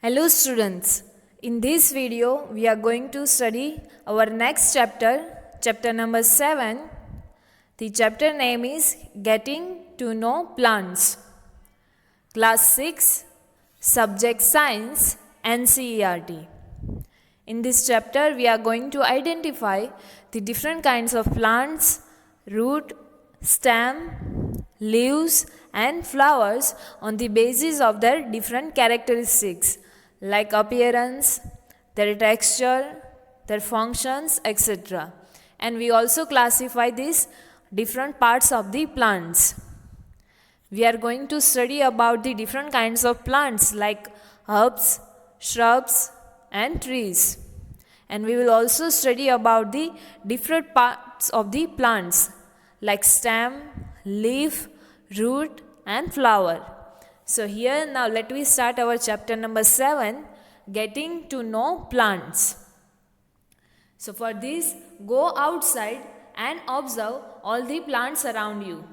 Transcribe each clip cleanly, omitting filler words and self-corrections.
Hello students, in this video we are going to study our next chapter, chapter number 7. The chapter name is Getting to Know Plants. Class 6, Subject Science, NCERT. In this chapter we are going to identify the different kinds of plants, root, stem, leaves and flowers on the basis of their different characteristics like appearance, their texture, their functions, etc. And we also classify these different parts of the plants. We are going to study about the different kinds of plants like herbs, shrubs and trees. And we will also study about the different parts of the plants like stem, leaf, root and flower. So here now let me start our chapter number 7, Getting to Know Plants. So for this, go outside and observe all the plants around you.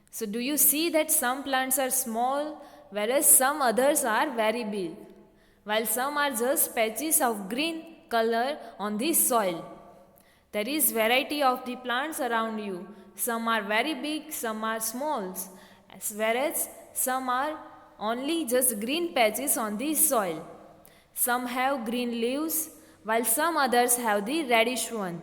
So do you see that some plants are small whereas some others are very big, while some are just patches of green color on the soil. There is variety of the plants around you. Some are very big, some are small, whereas some are only just green patches on the soil. Some have green leaves, while some others have the reddish one.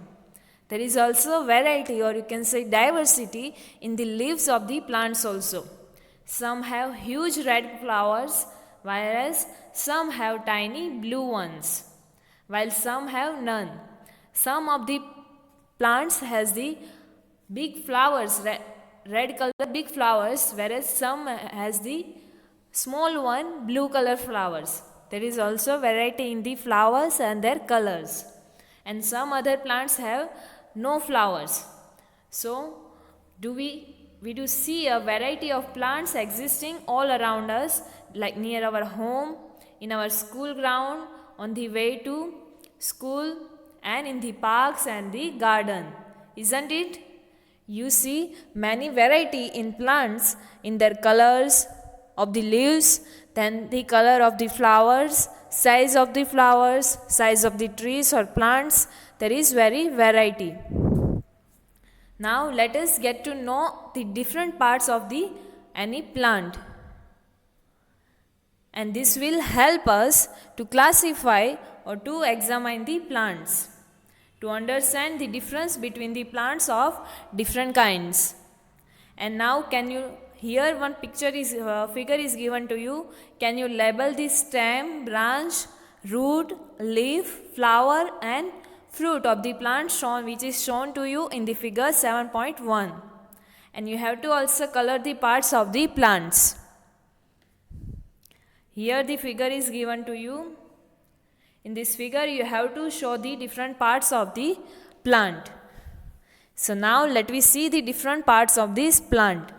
There is also variety, or you can say diversity, in the leaves of the plants also. Some have huge red flowers, whereas some have tiny blue ones, while some have none. Some of the plants has the big flowers, red color big flowers, whereas some has the small one blue color flowers. There is also variety in the flowers and their colors. And some other plants have no flowers. So we do see a variety of plants existing all around us, like near our home, in our school ground, on the way to school, and in the parks and the garden. Isn't it? You see many variety in plants in their colors of the leaves, then the color of the flowers, size of the flowers, size of the trees or plants. There is very variety. Now let us get to know the different parts of any plant. And this will help us to classify or to examine the plants, to understand the difference between the plants of different kinds. And now can you, here one figure is given to you. Can you label the stem, branch, root, leaf, flower and fruit of the plant shown, which is shown to you in the figure 7.1. And you have to also color the parts of the plants. Here the figure is given to you. In this figure you have to show the different parts of the plant. So now let me see the different parts of this plant.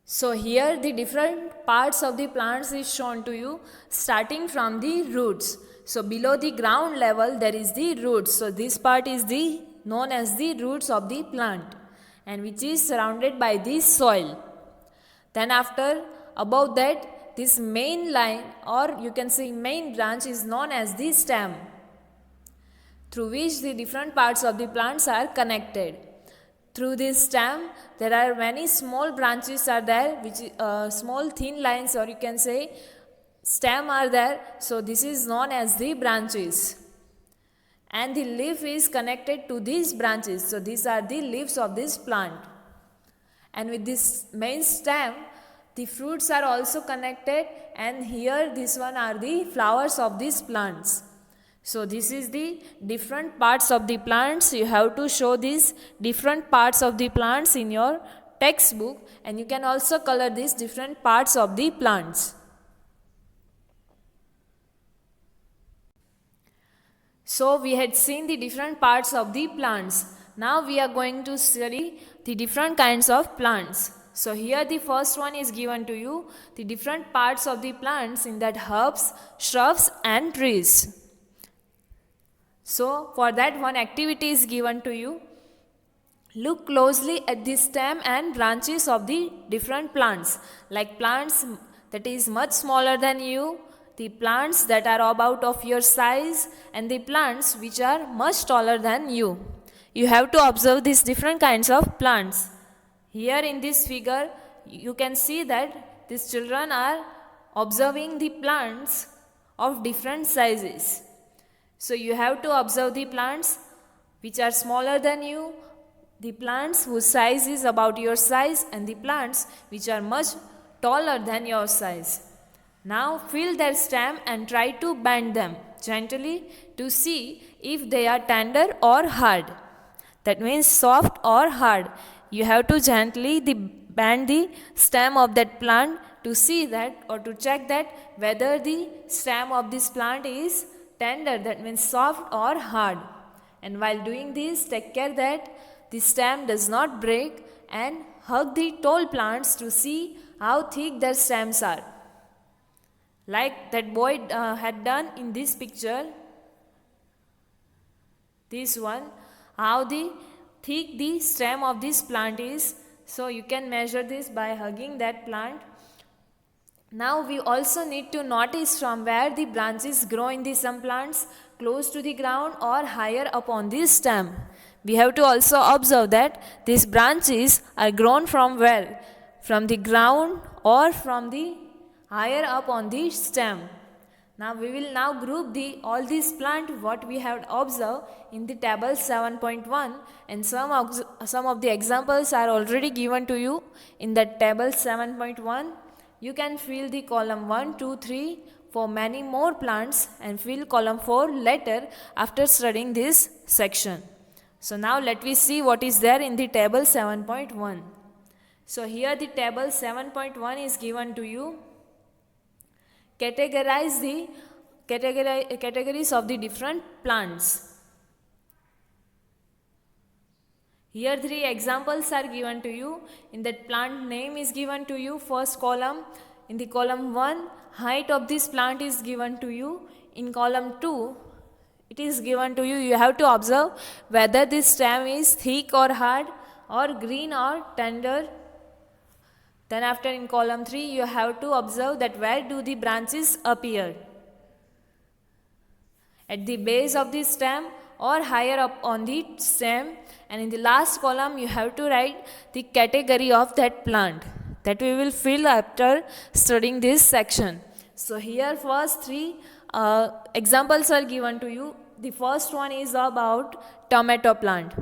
So here the different parts of the plants is shown to you, starting from the roots. So below the ground level there is the roots. So this part is known as the roots of the plant, and which is surrounded by the soil. Then after, above that, this main line, or you can say main branch, is known as the stem, through which the different parts of the plants are connected. Through this stem there are many small branches are there, which small thin lines, or you can say stem are there. So this is known as the branches, and the leaf is connected to these branches. So these are the leaves of this plant. And with this main stem the fruits are also connected, and here this one are the flowers of these plants. So this is the different parts of the plants. You have to show these different parts of the plants in your textbook, and you can also color these different parts of the plants. So we had seen the different parts of the plants. Now we are going to study the different kinds of plants. So here the first one is given to you, the different parts of the plants, in that herbs, shrubs and trees. So for that one activity is given to you. Look closely at the stem and branches of the different plants. Like plants that is much smaller than you, the plants that are about of your size, and the plants which are much taller than you. You have to observe these different kinds of plants. Here in this figure, you can see that these children are observing the plants of different sizes. So you have to observe the plants which are smaller than you, the plants whose size is about your size, and the plants which are much taller than your size. Now feel their stem and try to bend them gently to see if they are tender or hard. That means soft or hard. You have to gently bend the stem of that plant to see that, or to check that whether the stem of this plant is tender, that means soft or hard. And while doing this, take care that the stem does not break, and hug the tall plants to see how thick their stems are. Like that boy had done in this picture, this one, how thick the stem of this plant is. So you can measure this by hugging that plant. Now we also need to notice from where the branches grow in some plants, close to the ground or higher up on the stem. We have to also observe that these branches are grown from where? From the ground or from the higher up on the stem. Now we will now group all these plants what we have observed in the table 7.1, and some of the examples are already given to you in that table 7.1. You can fill the column 1, 2, 3 for many more plants, and fill column 4 later after studying this section. So now let me see what is there in the table 7.1. So here the table 7.1 is given to you. Categorize the categories of the different plants. Here 3 examples are given to you. In that plant name is given to you, first column. In the column 1, height of this plant is given to you. In column 2, it is given to you. You have to observe whether this stem is thick or hard, or green or tender. Then after in column 3, you have to observe that where do the branches appear. At the base of the stem or higher up on the stem. And in the last column, you have to write the category of that plant that we will fill after studying this section. So here first 3 examples are given to you. The first one is about tomato plant.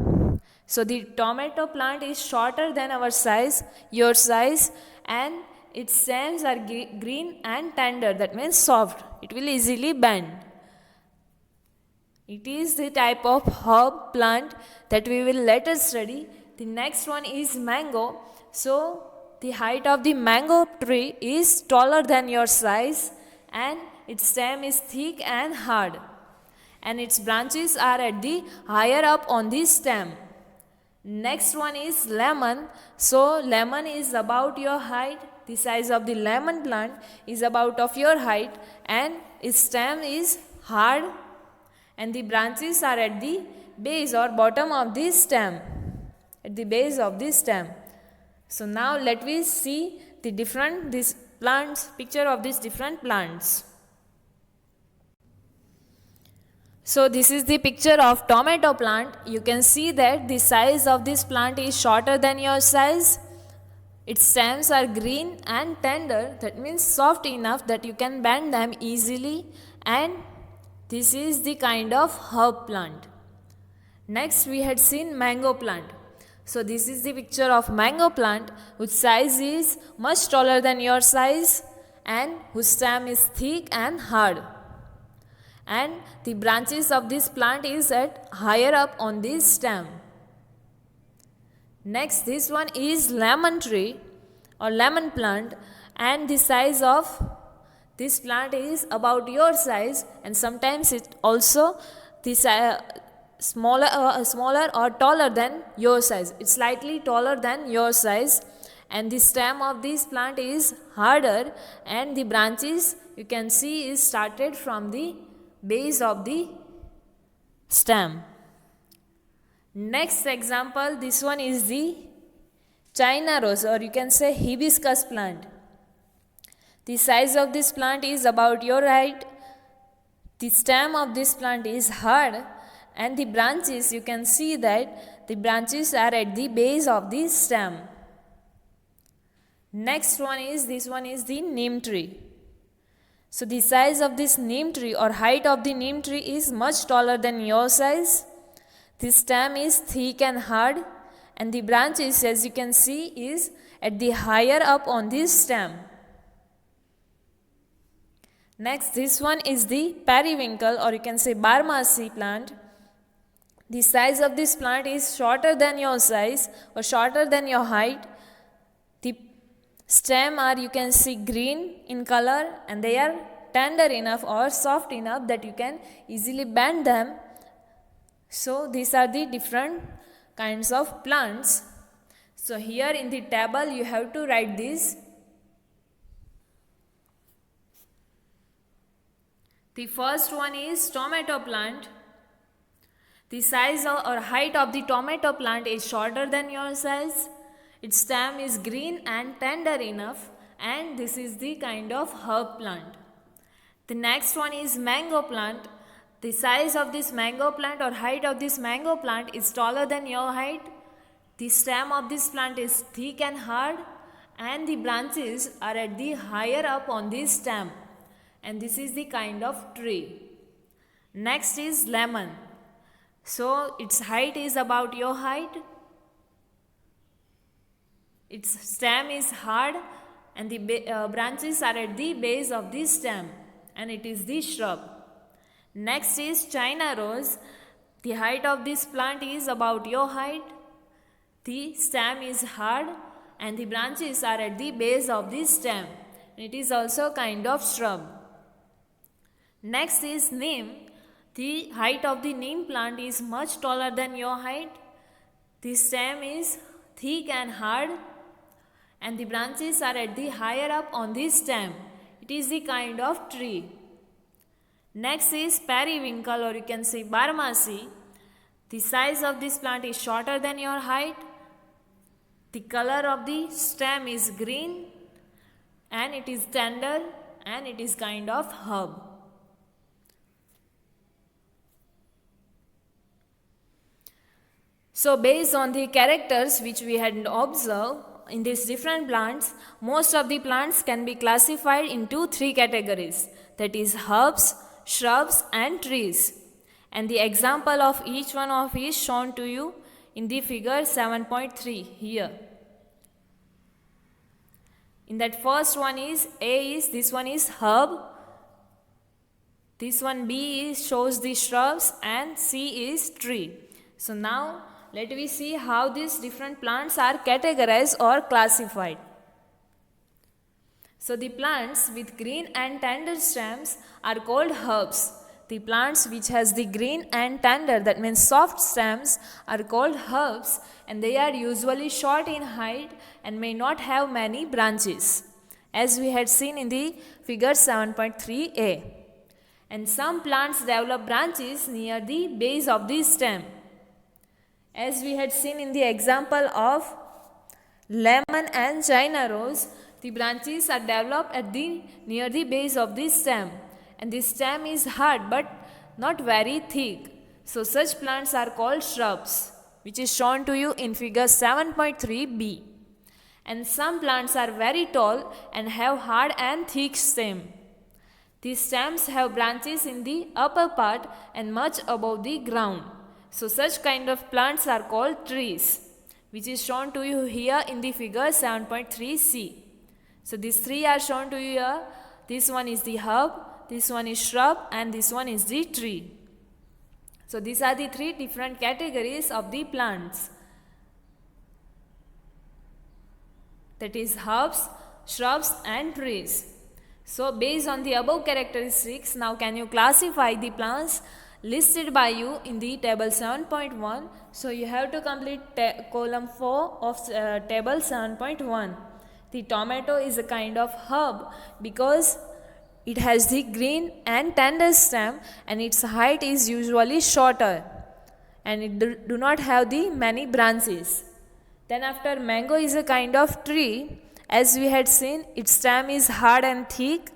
So the tomato plant is shorter than our size, your size, and its stems are green and tender, that means soft. It will easily bend. It is the type of herb plant that we will later study. The next one is mango. So the height of the mango tree is taller than your size, and its stem is thick and hard, and its branches are at the higher up on the stem. Next one is lemon. So lemon is about your height. The size of the lemon plant is about of your height, and its stem is hard, and the branches are at the base or bottom of the stem. At the base of the stem. So now let me see these plants, picture of these different plants. So this is the picture of tomato plant. You can see that the size of this plant is shorter than your size. Its stems are green and tender, that means soft enough that you can bend them easily, and this is the kind of herb plant. Next we had seen mango plant. So this is the picture of mango plant whose size is much taller than your size, and whose stem is thick and hard. And the branches of this plant is at higher up on this stem. Next, this one is lemon tree or lemon plant, and the size of this plant is about your size, and sometimes it also smaller or taller than your size. It's slightly taller than your size, and the stem of this plant is harder, and the branches you can see is started from the base of the stem. Next example, this one is the China rose, or you can say hibiscus plant. The size of this plant is about your height. The stem of this plant is hard, and the branches, you can see that the branches are at the base of the stem. Next one is, this one is the neem tree. So the size of this neem tree or height of the neem tree is much taller than your size. The stem is thick and hard, and the branches, as you can see, is at the higher up on this stem. Next, this one is the periwinkle, or you can say Baramasi plant. The size of this plant is shorter than your size or shorter than your height. The stem are, you can see, green in color, and they are tender enough or soft enough that you can easily bend them. So these are the different kinds of plants. So here in the table you have to write this. The first one is tomato plant. The size or height of the tomato plant is shorter than your size. Its stem is green and tender enough, and this is the kind of herb plant. The next one is mango plant. The size of this mango plant or height of this mango plant is taller than your height. The stem of this plant is thick and hard, and the branches are at the higher up on this stem, and this is the kind of tree. Next is lemon. So its height is about your height. Its stem is hard, and the branches are at the base of the stem, and it is the shrub. Next is China rose. The height of this plant is about your height. The stem is hard, and the branches are at the base of the stem. It is also kind of shrub. Next is neem. The height of the neem plant is much taller than your height. The stem is thick and hard, and the branches are at the higher up on the stem. It is the kind of tree. Next is periwinkle, or you can say Baramasi. The size of this plant is shorter than your height. The color of the stem is green, and it is tender, and it is kind of herb. So based on the characters which we had observed in these different plants, most of the plants can be classified into three categories, that is herbs, shrubs and trees. And the example of each one of is shown to you in the figure 7.3 here. In that first one is A is, this one is herb, this one B is shows the shrubs, and C is tree. So now let me see how these different plants are categorized or classified. So the plants with green and tender stems are called herbs. The plants which has the green and tender, that means soft stems, are called herbs, and they are usually short in height and may not have many branches, as we had seen in the figure 7.3a. And some plants develop branches near the base of the stem, as we had seen in the example of lemon and China rose. The branches are developed at near the base of the stem, and the stem is hard but not very thick. So such plants are called shrubs, which is shown to you in figure 7.3b. And some plants are very tall and have hard and thick stem. These stems have branches in the upper part and much above the ground. So such kind of plants are called trees, which is shown to you here in the figure 7.3c. So these three are shown to you here. This one is the herb, this one is shrub, and this one is the tree. So these are the three different categories of the plants. That is herbs, shrubs and trees. So based on the above characteristics, now can you classify the plants listed by you in the table 7.1. So you have to complete column 4 of table 7.1. The tomato is a kind of herb because it has the green and tender stem, and its height is usually shorter, and it do not have the many branches. Then after, mango is a kind of tree, As we had seen, its stem is hard and thick,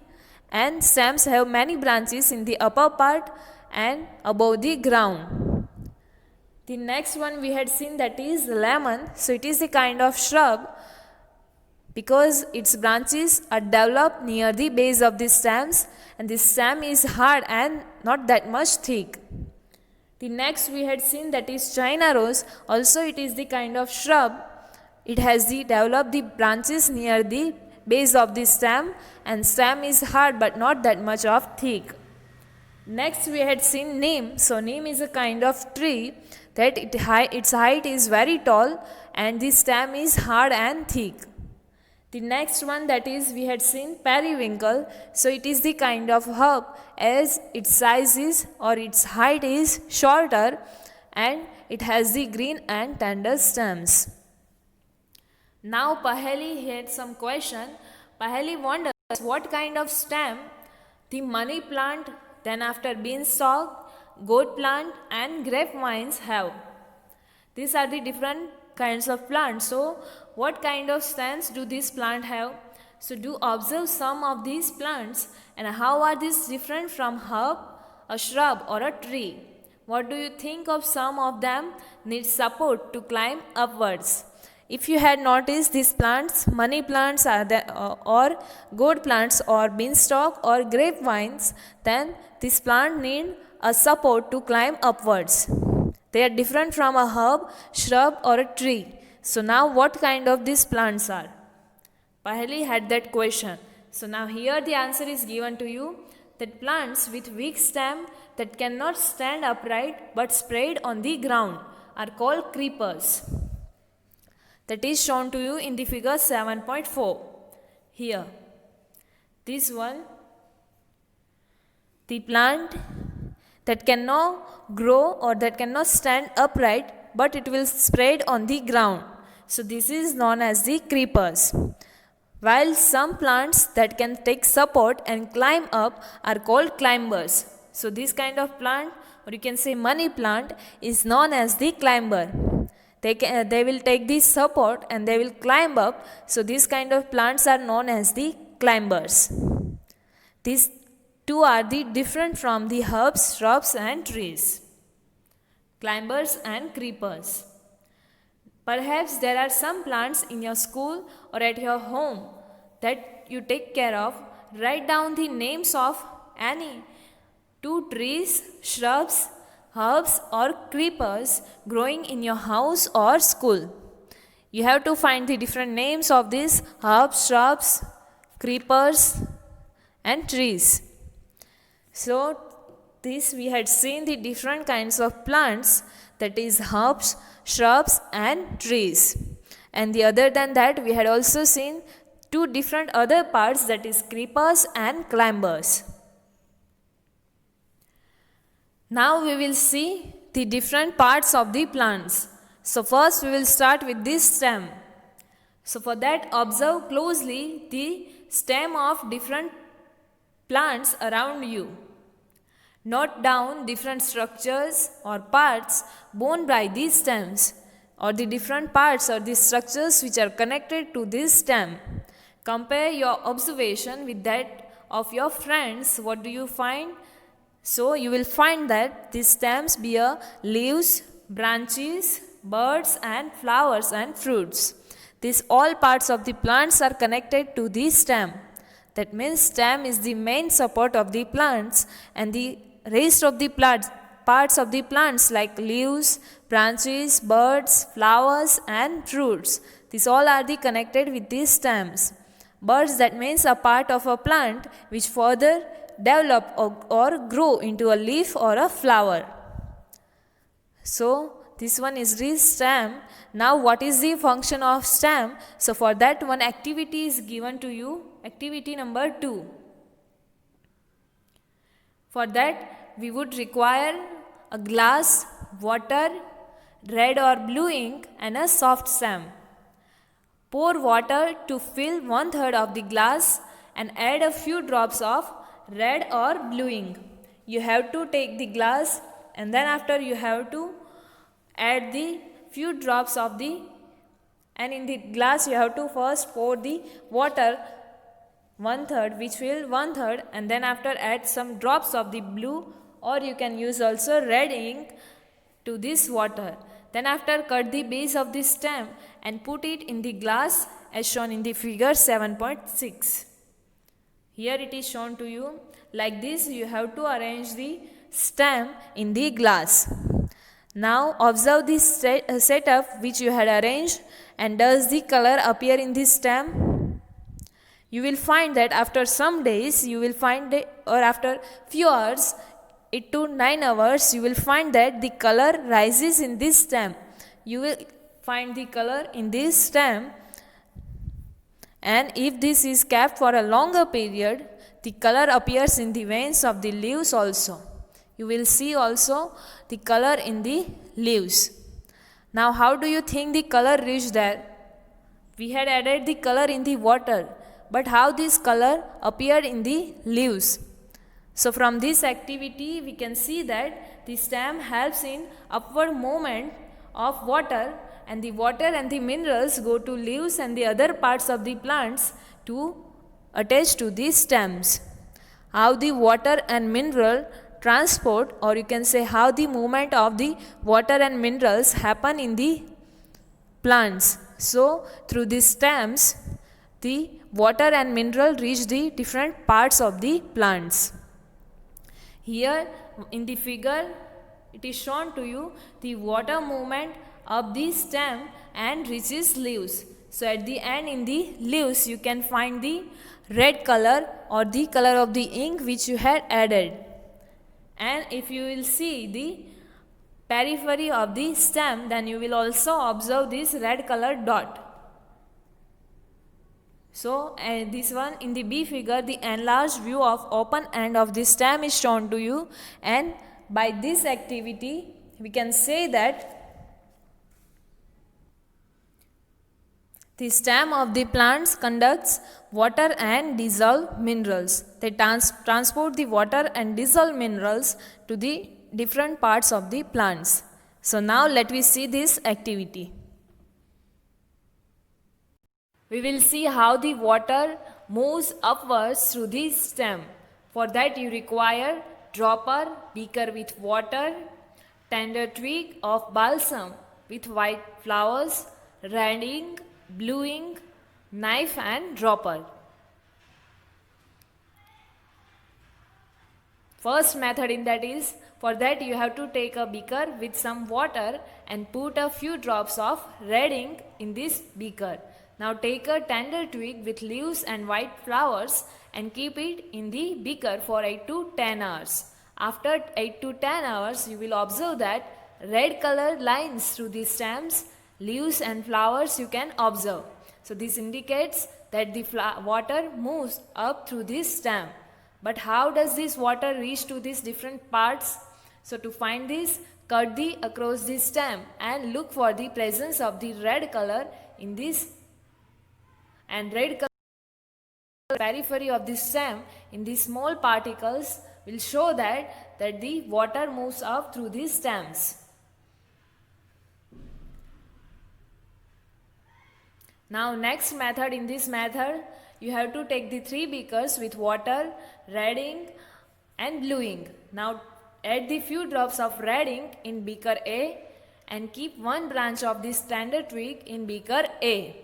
and stems have many branches in the upper part and above the ground. The next one we had seen, that is lemon. So it is a kind of shrub because its branches are developed near the base of the stems, and the stem is hard and not that much thick. The next we had seen, that is China rose. Also it is the kind of shrub. It has developed the branches near the base of the stem, and stem is hard but not that much of thick. Next we had seen neem. So neem is a kind of tree that its height is very tall and the stem is hard and thick. The next one, that is we had seen periwinkle. So it is the kind of herb as its size is or its height is shorter and it has the green and tender stems. Now Paheli had some question. Paheli wonders what kind of stem the money plant, then after beanstalk, goat plant and grapevines have. These are the different kinds of plants. So what kind of stems do this plant have? So do observe some of these plants and how are these different from herb, a shrub or a tree. What do you think of some of them need support to climb upwards? If you had noticed these plants, money plants are or gourd plants or beanstalk or grapevines, then this plant need a support to climb upwards. They are different from a herb, shrub or a tree. So now what kind of these plants are? Paheli had that question. So now here the answer is given to you, that plants with weak stem that cannot stand upright but spread on the ground are called creepers. That is shown to you in the figure 7.4. Here, this one, the plant that cannot grow or that cannot stand upright but it will spread on the ground. So this is known as the creepers. While some plants that can take support and climb up are called climbers. So this kind of plant, or you can say money plant, is known as the climber. They will take this support and they will climb up. So these kind of plants are known as the climbers. These two are the different from the herbs, shrubs and trees. Climbers and creepers. Perhaps there are some plants in your school or at your home that you take care of. Write down the names of any 2 trees, shrubs, herbs or creepers growing in your house or school. You have to find the different names of these herbs, shrubs, creepers and trees. So this we had seen the different kinds of plants, that is herbs, shrubs and trees. And the other than that we had also seen 2 different other parts, that is creepers and climbers. Now we will see the different parts of the plants. So first we will start with this stem. So for that, observe closely the stem of different plants around you. Note down different structures or parts borne by these stems, or the different parts or the structures which are connected to this stem. Compare your observation with that of your friends. What do you find? So you will find that these stems bear leaves, branches, buds and flowers and fruits. These all parts of the plants are connected to the stem. That means stem is the main support of the plants, and the rest of the parts of the plants like leaves, branches, buds, flowers and fruits, these all are the connected with these stems. Buds, that means a part of a plant which further develop or grow into a leaf or a flower. So this one is the stem. Now what is the function of stem? So for that, one activity is given to you, activity number 2. For that we would require a glass, water, red or blue ink and a soft stem. Pour water to fill 1/3 of the glass and add a few drops of red or blue ink. You have to take the glass and then after you have to add the few drops of the and in the glass you have to first pour the water 1/3, which will 1/3, and then after add some drops of the blue, or you can use also red ink to this water. Then after cut the base of the stem and put it in the glass as shown in the figure 7.6. Here it is shown to you like this. You have to arrange the stem in the glass. Now observe this setup which you had arranged, and does the color appear in the stem? You will find that after some days you will find that, or after few hours, 8 to 9 hours, you will find that the color rises in this stem. You will find the color in this stem, and if this is kept for a longer period, the color appears in the veins of the leaves also. You will see also the color in the leaves. Now how do you think the color reached there? We had added the color in the water, but how this color appeared in the leaves? So from this activity we can see that the stem helps in upward movement of water, and the water and the minerals go to leaves and the other parts of the plants to attach to the stems. How the water and mineral transport, or you can say how the movement of the water and minerals happen in the plants. So through the stems, the water and mineral reach the different parts of the plants. Here in the figure it is shown to you the water movement of the stem and reaches leaves. So at the end in the leaves you can find the red color or the color of the ink which you had added. And if you will see the periphery of the stem, then you will also observe this red color dot. So this one in the B figure, the enlarged view of open end of the stem is shown to you, and by this activity we can say that the stem of the plants conducts water and dissolved minerals. They transport the water and dissolved minerals to the different parts of the plants. So now let me see this activity. We will see how the water moves upwards through the stem. For that you require dropper, beaker with water, tender twig of balsam with white flowers, red ink, blue ink, knife and dropper. First method in that is, for that you have to take a beaker with some water and put a few drops of red ink in this beaker. Now take a tender twig with leaves and white flowers and keep it in the beaker for 8 to 10 hours. After 8 to 10 hours, you will observe that red color lines through the stems, leaves and flowers you can observe. So this indicates that the water moves up through this stem. But how does this water reach to these different parts? So to find this, cut across the stem and look for the presence of the red color in this, and red color periphery of the stem in these small particles will show that the water moves up through these stems. Now next method, in this method you have to take the 3 beakers with water, red ink and blue ink. Now add the few drops of red ink in beaker A and keep one branch of this tender twig in beaker A.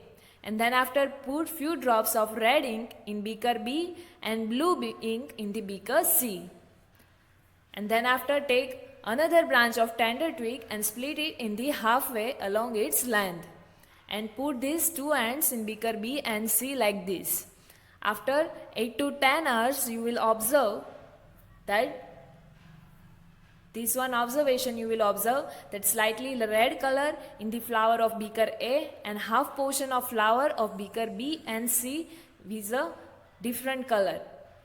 And then after put few drops of red ink in beaker B and blue ink in the beaker C. And then after take another branch of tender twig and split it in the halfway along its length. And put these 2 ends in beaker B and C like this. After 8 to 10 hours you will observe that this one observation you will observe that slightly red color in the flower of beaker A and half portion of flower of beaker B and C is a different color.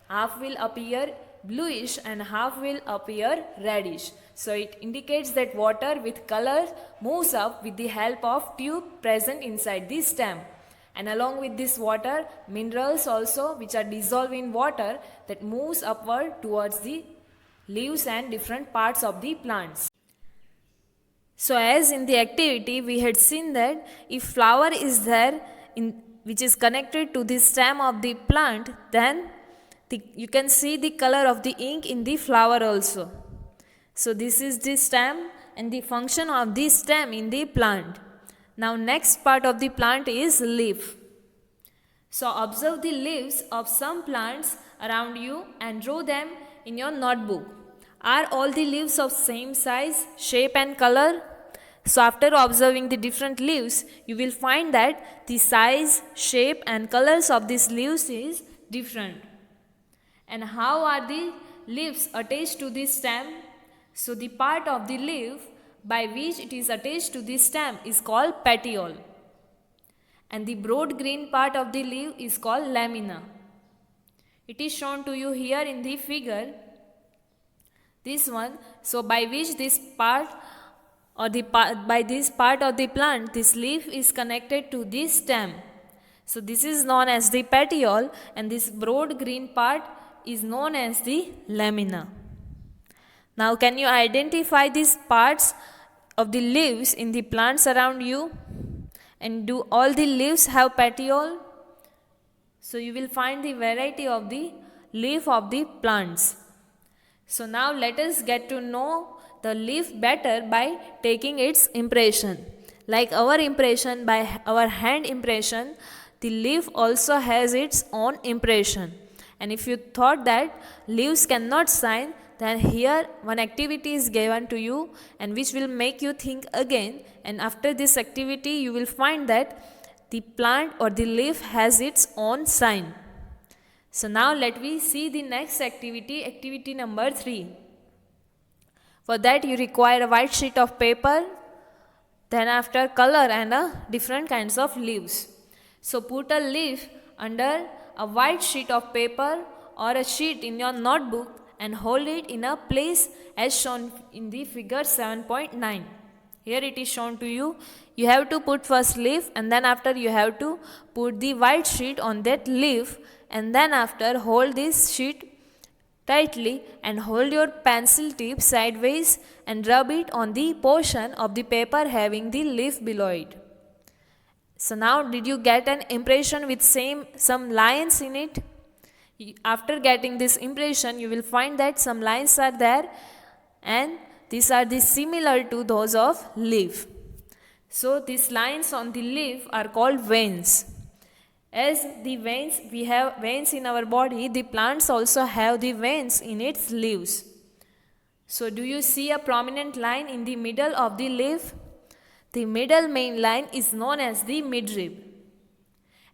Half will appear bluish and half will appear reddish. So it indicates that water with color moves up with the help of tube present inside the stem. And along with this water, minerals also which are dissolved in water that moves upward towards the leaves and different parts of the plants. So as in the activity we had seen that if flower is there which is connected to the stem of the plant, then you can see the color of the ink in the flower also. So this is the stem and the function of the stem in the plant. Now next part of the plant is leaf. So observe the leaves of some plants around you and draw them in your notebook. Are all the leaves of same size, shape and color? So after observing the different leaves, you will find that the size, shape and colors of these leaves is different. And how are the leaves attached to the stem? So the part of the leaf by which it is attached to the stem is called petiole. And the broad green part of the leaf is called lamina. It is shown to you here in the figure. This one, so by which this part or by this part of the plant, this leaf is connected to this stem. So this is known as the petiole and this broad green part is known as the lamina. Now can you identify these parts of the leaves in the plants around you? And do all the leaves have petiole? So you will find the variety of the leaf of the plants. So now let us get to know the leaf better by taking its impression. Like our impression by our hand impression, the leaf also has its own impression. And if you thought that leaves cannot sign, then here one activity is given to you and which will make you think again, and after this activity you will find that the plant or the leaf has its own sign. So now let me see the next activity, activity number 3. For that you require a white sheet of paper, then after color and different kinds of leaves. So put a leaf under a white sheet of paper or a sheet in your notebook and hold it in a place as shown in the figure 7.9. Here it is shown to you. You have to put first leaf and then after you have to put the white sheet on that leaf, and then after hold this sheet tightly and hold your pencil tip sideways and rub it on the portion of the paper having the leaf below it. So now did you get an impression with some lines in it? After getting this impression you will find that some lines are there and these are similar to those of leaf. So these lines on the leaf are called veins. As the veins, we have veins in our body, the plants also have the veins in its leaves. So do you see a prominent line in the middle of the leaf? The middle main line is known as the midrib.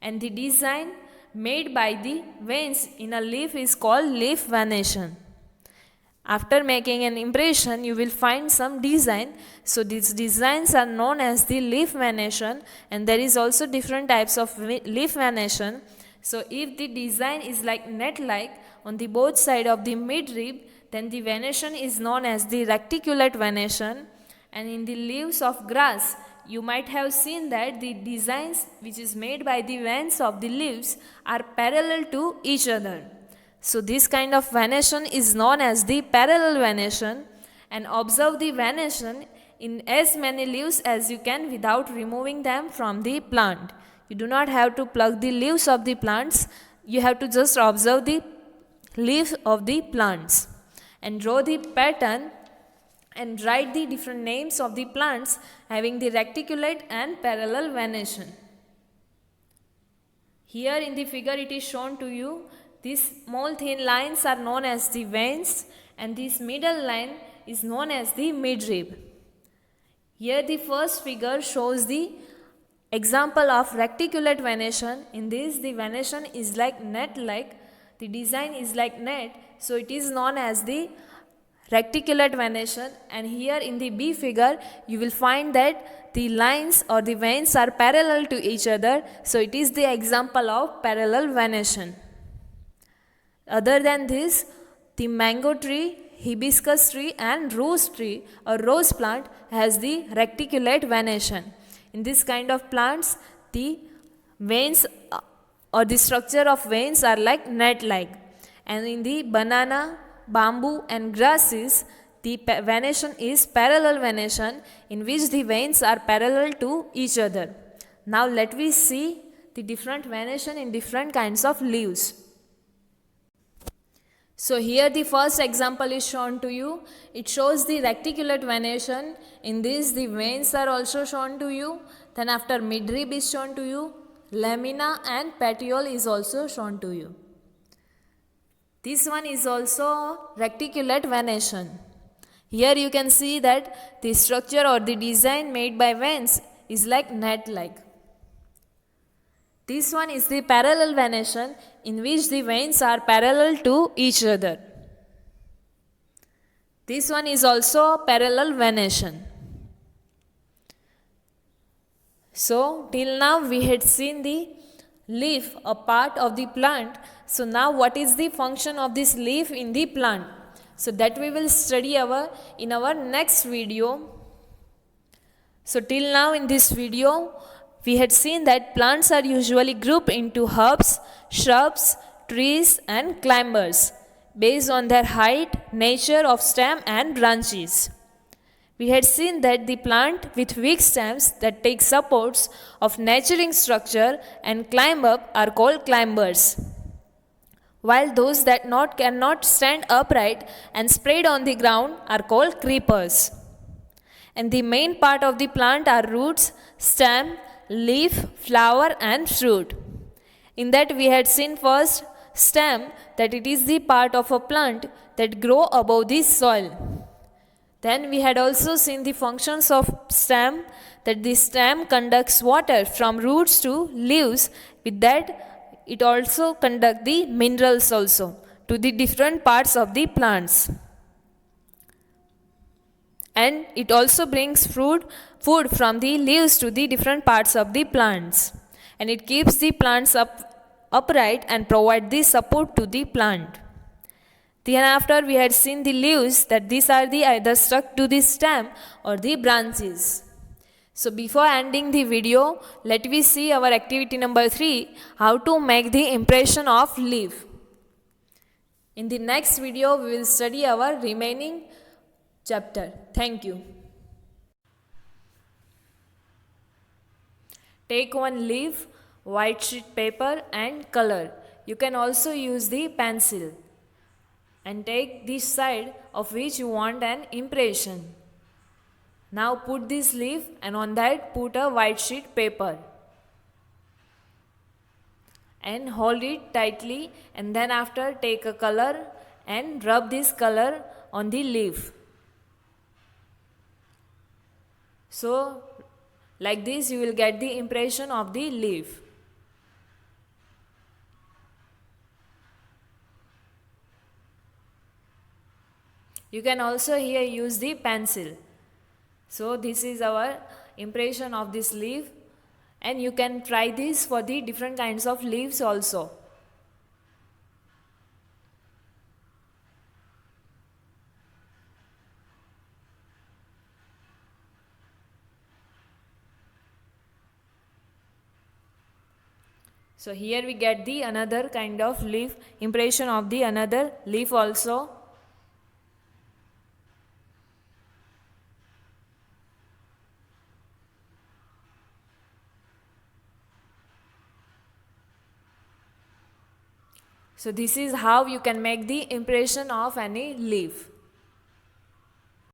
And the design made by the veins in a leaf is called leaf venation. After making an impression, you will find some design. So these designs are known as the leaf venation, and there is also different types of leaf venation. So if the design is like net-like on the both side of the midrib, then the venation is known as the reticulate venation. And in the leaves of grass, you might have seen that the designs which is made by the veins of the leaves are parallel to each other. So this kind of venation is known as the parallel venation, and observe the venation in as many leaves as you can without removing them from the plant. You do not have to pluck the leaves of the plants, you have to just observe the leaves of the plants and draw the pattern and write the different names of the plants having the reticulate and parallel venation. Here in the figure it is shown to you. These small thin lines are known as the veins and this middle line is known as the midrib. Here the first figure shows the example of reticulate venation. In this the venation is like net-like, the design is like net, so it is known as the reticulate venation. And here in the B figure you will find that the lines or the veins are parallel to each other, so it is the example of parallel venation. Other than this, the mango tree, hibiscus tree and rose tree or rose plant has the reticulate venation. In this kind of plants, the veins or the structure of veins are like net-like. And in the banana, bamboo and grasses, the venation is parallel venation in which the veins are parallel to each other. Now let we see the different venation in different kinds of leaves. So here the first example is shown to you. It shows the reticulate venation. In this the veins are also shown to you. Then after midrib is shown to you. Lamina and petiole is also shown to you. This one is also reticulate venation. Here you can see that the structure or the design made by veins is like net-like. This one is the parallel venation in which the veins are parallel to each other. This one is also parallel venation. So till now we had seen the leaf, a part of the plant. So now what is the function of this leaf in the plant? So that we will study in our next video. So till now in this video we had seen that plants are usually grouped into herbs, shrubs, trees and climbers based on their height, nature of stem and branches. We had seen that the plant with weak stems that take supports of nurturing structure and climb up are called climbers, while those that cannot stand upright and spread on the ground are called creepers. And the main part of the plant are roots, stem, leaf, flower and fruit. In that we had seen first stem, that it is the part of a plant that grow above the soil. Then we had also seen the functions of stem, that the stem conducts water from roots to leaves. With that it also conducts the minerals also to the different parts of the plants. And it also brings food from the leaves to the different parts of the plants. And it keeps the plants upright and provide the support to the plant. Then after we had seen the leaves, that these are either stuck to the stem or the branches. So before ending the video, let me see our activity number 3, how to make the impression of leaf. In the next video we will study our remaining chapter. Thank you. Take one leaf, white sheet paper and color. You can also use the pencil. And take this side of which you want an impression. Now put this leaf and on that put a white sheet paper. And hold it tightly, and then after take a color and rub this color on the leaf. So like this you will get the impression of the leaf. You can also here use the pencil. So this is our impression of this leaf, and you can try this for the different kinds of leaves also. So here we get the another kind of leaf, impression of the another leaf also. So this is how you can make the impression of any leaf.